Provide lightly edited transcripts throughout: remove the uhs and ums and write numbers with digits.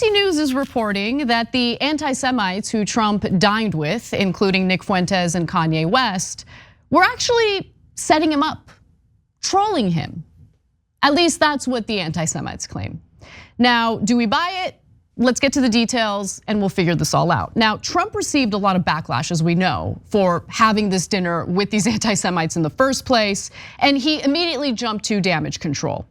NBC News is reporting that the anti-Semites who Trump dined with, including Nick Fuentes and Kanye West, were actually setting him up, trolling him. At least that's what the anti-Semites claim. Now, do we buy it? Let's get to the details and we'll figure this all out. Now, Trump received a lot of backlash, as we know, for having this dinner with these anti-Semites in the first place, and he immediately jumped to damage control.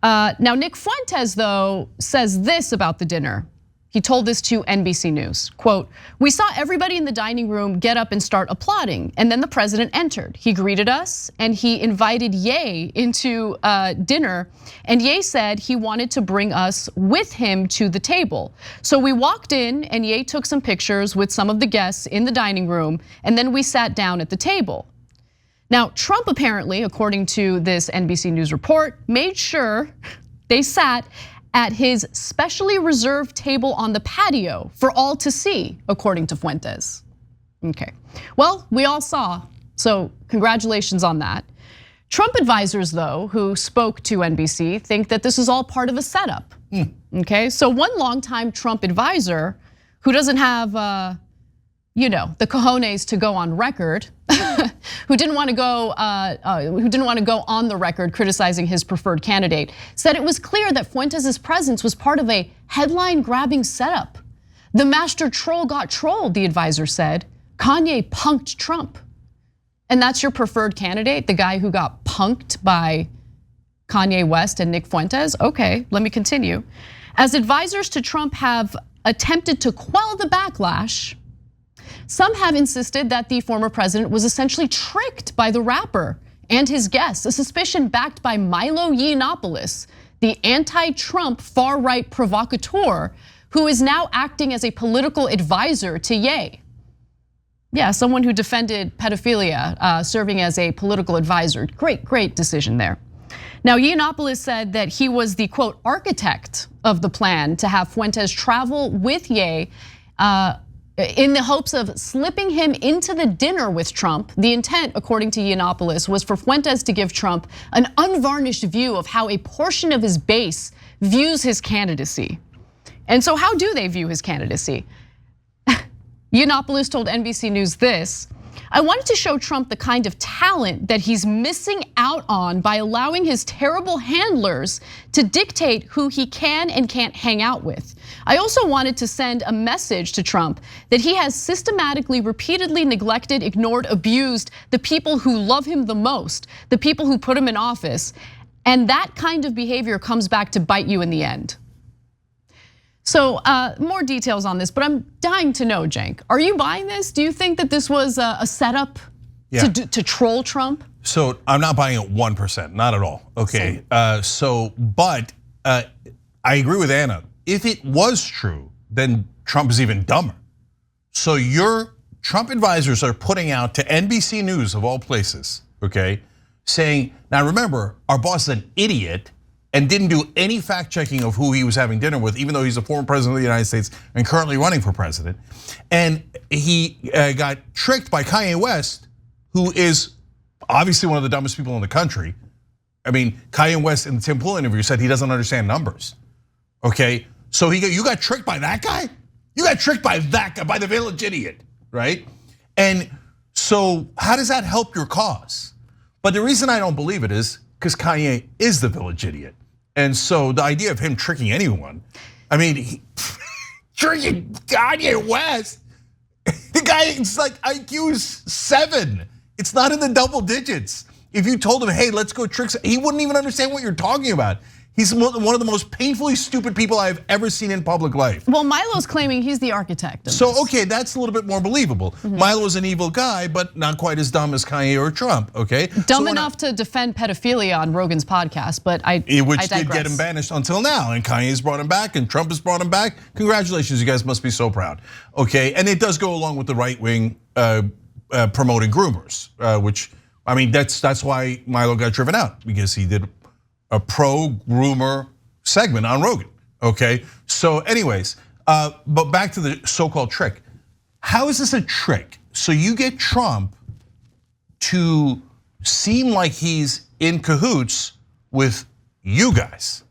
Now, Nick Fuentes, though, says this about the dinner. He told this to NBC News, quote, "We saw everybody in the dining room get up and start applauding, and then the president entered. He greeted us and he invited Ye into dinner, and Ye said he wanted to bring us with him to the table. So we walked in and Ye took some pictures with some of the guests in the dining room, and then we sat down at the table." Now, Trump apparently, according to this NBC News report, made sure they sat at his specially reserved table on the patio for all to see, according to Fuentes. Okay, well, we all saw, so congratulations on that. Trump advisors, though, who spoke to NBC, think that this is all part of a setup. Okay, so one longtime Trump advisor who doesn't have the cojones to go on record, who didn't want to go on the record criticizing his preferred candidate, said it was clear that Fuentes' presence was part of a headline-grabbing setup. The master troll got trolled, the advisor said. Kanye punked Trump. And that's your preferred candidate, the guy who got punked by Kanye West and Nick Fuentes? Okay, let me continue. As advisors to Trump have attempted to quell the backlash, some have insisted that the former president was essentially tricked by the rapper and his guests, a suspicion backed by Milo Yiannopoulos, the anti-Trump far-right provocateur who is now acting as a political advisor to Ye. Yeah, someone who defended pedophilia, serving as a political advisor. Great decision there. Now, Yiannopoulos said that he was the, quote, architect of the plan to have Fuentes travel with Ye in the hopes of slipping him into the dinner with Trump. The intent, according to Yiannopoulos, was for Fuentes to give Trump an unvarnished view of how a portion of his base views his candidacy. And so how do they view his candidacy? Yiannopoulos told NBC News this: "I wanted to show Trump the kind of talent that he's missing out on by allowing his terrible handlers to dictate who he can and can't hang out with. I also wanted to send a message to Trump that he has systematically, repeatedly neglected, ignored, abused the people who love him the most, the people who put him in office. And that kind of behavior comes back to bite you in the end." So more details on this, but I'm dying to know, Cenk, are you buying this? Do you think that this was a setup to troll Trump? So I'm not buying it 1%, not at all. Okay, but I agree with Anna. If it was true, then Trump is even dumber. So your Trump advisors are putting out to NBC News of all places, okay, saying, now remember, our boss is an idiot and didn't do any fact checking of who he was having dinner with, even though he's a former president of the United States and currently running for president. And he got tricked by Kanye West, who is obviously one of the dumbest people in the country. I mean, Kanye West in the Tim Pool interview said he doesn't understand numbers, okay? So you got tricked by that guy? You got tricked by that guy, by the village idiot, right? And so how does that help your cause? But the reason I don't believe it is because Kanye is the village idiot. And so the idea of him tricking anyone, I mean, tricking Kanye West, the guy is like IQ 7. It's not in the double digits. If you told him, hey, let's go trick, he wouldn't even understand what you're talking about. He's one of the most painfully stupid people I've ever seen in public life. Well, Milo's claiming he's the architect. So, okay, that's a little bit more believable. Milo's an evil guy, but not quite as dumb as Kanye or Trump, okay? Dumb enough to defend pedophilia on Rogan's podcast, but I Which did get him banished until now, and Kanye's brought him back, and Trump has brought him back. Congratulations, you guys must be so proud, okay? And it does go along with the right wing promoting groomers, which, I mean, that's why Milo got driven out, because he did a pro-groomer segment on Rogan, okay? So anyways, but back to the so-called trick. How is this a trick? So you get Trump to seem like he's in cahoots with you guys.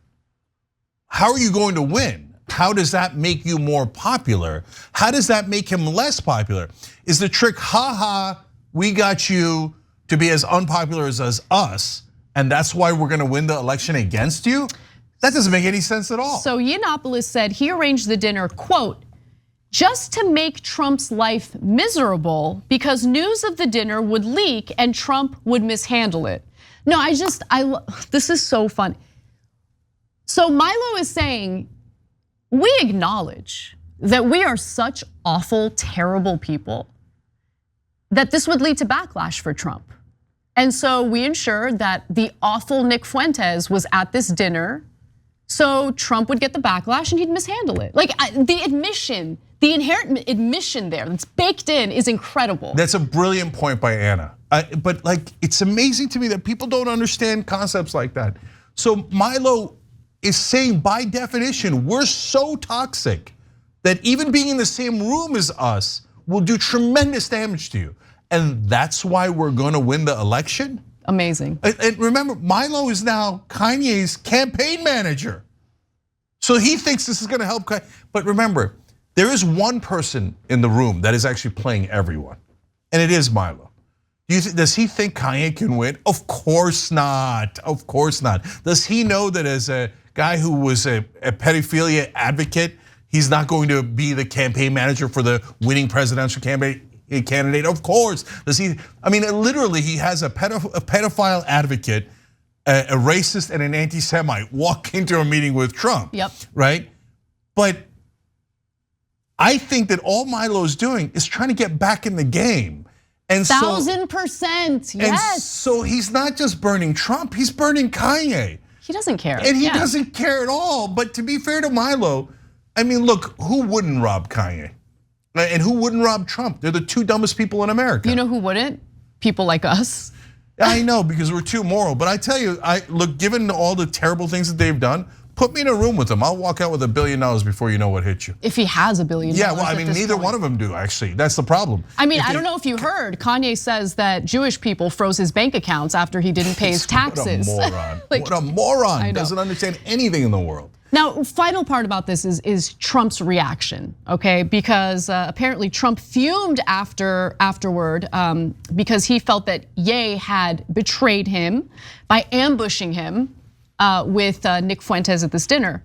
How are you going to win? how does that make you more popular? How does that make him less popular? Is the trick, haha, we got you to be as unpopular as us, and that's why we're gonna win the election against you? That doesn't make any sense at all. So Yiannopoulos said he arranged the dinner, quote, just to make Trump's life miserable because news of the dinner would leak and Trump would mishandle it. No, this is so fun. So Milo is saying, we acknowledge that we are such awful, terrible people that this would lead to backlash for Trump. And so we ensured that the awful Nick Fuentes was at this dinner so Trump would get the backlash and he'd mishandle it. Like the admission, the inherent admission there that's baked in is incredible. That's a brilliant point by Anna. But like, it's amazing to me that people don't understand concepts like that. So Milo is saying by definition, we're so toxic that even being in the same room as us will do tremendous damage to you. And that's why we're gonna win the election? Amazing. And remember, Milo is now Kanye's campaign manager. So he thinks this is gonna help Kanye. But remember, there is one person in the room that is actually playing everyone, and it is Milo. Does he think Kanye can win? Of course not, of course not. Does he know that as a guy who was a pedophilia advocate, he's not going to be the campaign manager for the winning presidential candidate? Of course. Does he? I mean, literally, he has a pedophile advocate, a racist, and an anti-Semite walk into a meeting with Trump. Yep. Right? But I think that all Milo is doing is trying to get back in the game. And 1000%, yes. And so he's not just burning Trump, he's burning Kanye. He doesn't care. And he doesn't care at all. But to be fair to Milo, I mean, look, who wouldn't rob Kanye? And who wouldn't rob Trump? They're the two dumbest people in America. You know who wouldn't? People like us. I know, because we're too moral. But I tell you, look, given all the terrible things that they've done, put me in a room with them. I'll walk out with $1 billion before you know what hit you. If he has $1 billion. Yeah, well, I mean, neither one of them do, actually. That's the problem. I mean, I don't know if you heard, Kanye says that Jewish people froze his bank accounts after he didn't pay his taxes. What a moron. What a moron. Doesn't understand anything in the world. Now, final part about this is Trump's reaction, okay? Because apparently Trump fumed afterward because he felt that Ye had betrayed him by ambushing him with Nick Fuentes at this dinner.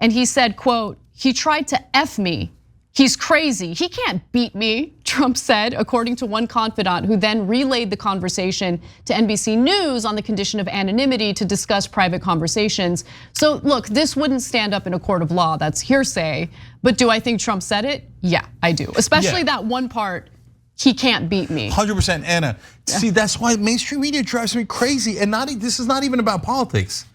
And he said, quote, he tried to F me. He's crazy, he can't beat me, Trump said, according to one confidant who then relayed the conversation to NBC News on the condition of anonymity to discuss private conversations. So look, this wouldn't stand up in a court of law, that's hearsay. But do I think Trump said it? Yeah, I do. Especially that one part, he can't beat me. 100%, Anna. See, that's why mainstream media drives me crazy. And this is not even about politics.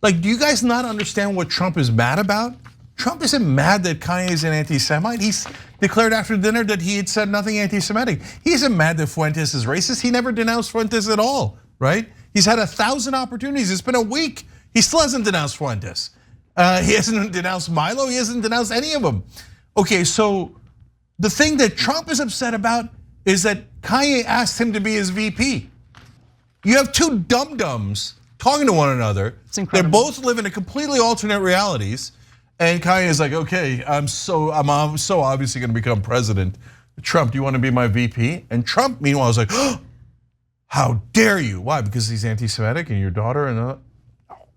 Like, do you guys not understand what Trump is mad about? Trump isn't mad that Kanye is an anti-Semite. He's declared after dinner that he had said nothing anti-Semitic. He isn't mad that Fuentes is racist. He never denounced Fuentes at all, right? He's had 1,000 opportunities. It's been a week. He still hasn't denounced Fuentes. He hasn't denounced Milo. He hasn't denounced any of them. Okay, so the thing that Trump is upset about is that Kanye asked him to be his VP. You have two dum-dums talking to one another. It's incredible. They both live in completely alternate realities. And Kanye is like, okay, I'm so obviously gonna become president. Trump, do you wanna be my VP? And Trump, meanwhile, is like, oh, how dare you? Why? Because he's anti-Semitic and your daughter and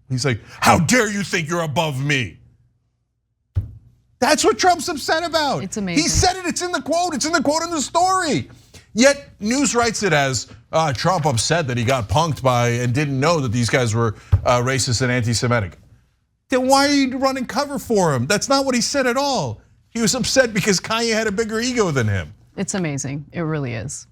he's like, how dare you think you're above me? That's what Trump's upset about. It's amazing. He said it, it's in the quote in the story. Yet news writes it as Trump upset that he got punked by and didn't know that these guys were racist and anti-Semitic. Then why are you running cover for him? That's not what he said at all. He was upset because Kanye had a bigger ego than him. It's amazing, it really is.